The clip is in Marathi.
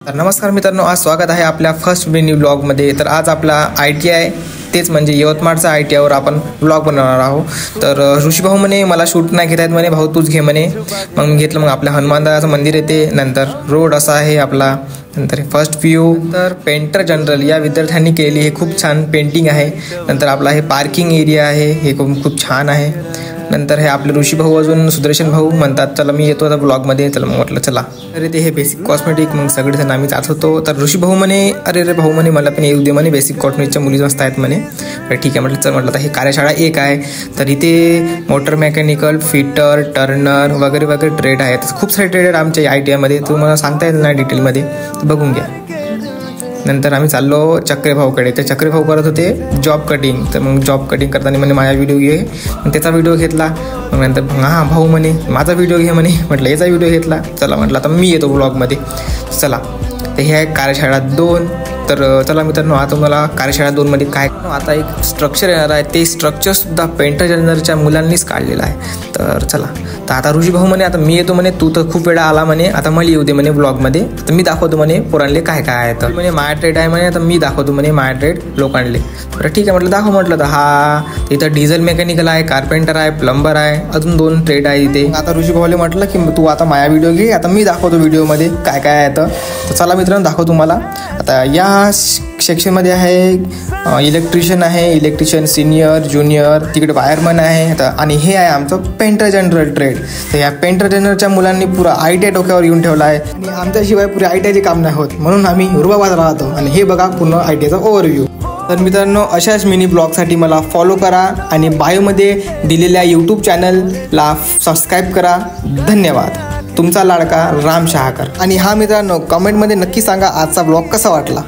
तर नमस्कार मित्रांनो, आज स्वागत आहे आपल्या फर्स्ट मिनी ब्लॉगमध्ये। तर आज आपला ITI तेच म्हणजे यवतमाळचा ITIवर आपण ब्लॉग बनवणार आहोत। तर ऋषी भाऊ म्हणे मला शूट नाही घेत आहेत म्हणे, भाऊ तूच घे म्हणे। मग मी घेतलं। मग आपल्या हनुमानदाचं मंदिर येते, नंतर रोड असा आहे आपला, नंतर फर्स्ट व्ह्यू, तर पेंटर जनरल या विद्यार्थ्यांनी केली, हे खूप छान पेंटिंग आहे। नंतर आपला हे पार्किंग एरिया आहे, हे खूप छान आहे। नंतर हे आपले ऋषी भाऊ अजून सुदर्शन भाऊ म्हणतात चला मी येतो आता ब्लॉगमध्ये। चला मग म्हटलं चला। अरे ते हे बेसिक कॉस्मेटिक, मग सगळेजण आम्ही जात होतो। तर ऋषी भाऊ म्हणे अरे भाऊ म्हणे मला पण येऊ दे म्हणे, बेसिक कॉस्मेटिकच्या मुली मस्त आहेत म्हणे। तर ठीक आहे म्हटलं चल। म्हटलं तर हे कार्यशाळा एक आहे, तर इथे मोटर मेकॅनिकल, फिटर, टर्नर वगैरे वगैरे ट्रेड आहेत। खूप सारे ट्रेड आहेत आमच्या ITIमध्ये, तुम्हाला सांगता येत नाही डिटेलमध्ये, बघून घ्या। नंतर आम्ही चाललो चक्रे भाऊकडे। ते चक्रे भाऊ करत होते जॉब कटिंग। तर मग जॉब कटिंग करताना म्हणे माझा व्हिडिओ घे, मग त्याचा व्हिडिओ घेतला। मग नंतर हां भाऊ म्हणे माझा व्हिडिओ घे म्हणे, म्हटलं याचा व्हिडिओ घेतला। चला म्हटलं आता मी येतो ब्लॉगमध्ये, चला। तर हे आहे कार्यशाळा 2। तर चला मित्रांनो, आता तुम्हाला कार्यशाळा 2मध्ये काय, आता एक स्ट्रक्चर येणार आहे, ते स्ट्रक्चरसुद्धा पेंटर जनरलच्या मुलांनीच काढलेलं आहे। तर चला। तर आता ऋषी भाऊ म्हणे आता मी येतो म्हणे, तू तर खूप वेळा आला म्हणे, आता मला येऊ दे म्हणे ब्लॉगमध्ये। तर मी दाखवतो म्हणे पोरांले काय काय आहे। तर म्हणे माया ट्रेड आहे म्हणे, आता मी दाखवतो म्हणे माया ट्रेड लोकांले। तर ठीक आहे म्हटलं दाखव। म्हटलं तर हा इथं डिझेल मेकॅनिकल आहे, कार्पेंटर आहे, प्लंबर आहे, अजून 2 ट्रेड आहे इथे। आता ऋषी भाऊले म्हटलं की तू आता माया व्हिडिओ घे, आता मी दाखवतो व्हिडिओमध्ये काय काय आहे। तर चला मित्रांनो दाखवतो तुम्हाला। आता या सेक्शनमध्ये आहे इलेक्ट्रिशियन आहे, इलेक्ट्रिशियन सिनियर, ज्युनियर, तिकडे वायरमन आहे। आता आणि हे आहे आमचं पेंटर जनरल ट्रेड। तर या पेंटर जनरलच्या मुलांनी पुरा ITI डोक्यावर येऊन ठेवला आहे, आणि आमच्याशिवाय पुरे ITIचे काम नाही होत, म्हणून आम्ही रुबाबात राहतो। आणि हे बघा पूर्ण ITIचा ओव्हरव्ह्यू। तर मित्रांनो, अशाच मिनी ब्लॉगसाठी मला फॉलो करा आणि बायोमध्ये दिलेल्या YouTube चॅनलला सबस्क्राईब करा। धन्यवाद। तुमचा लाडका राम शहाकर। आणि हा मित्रांनो, कमेंटमध्ये नक्की सांगा आजचा ब्लॉग कसा वाटला।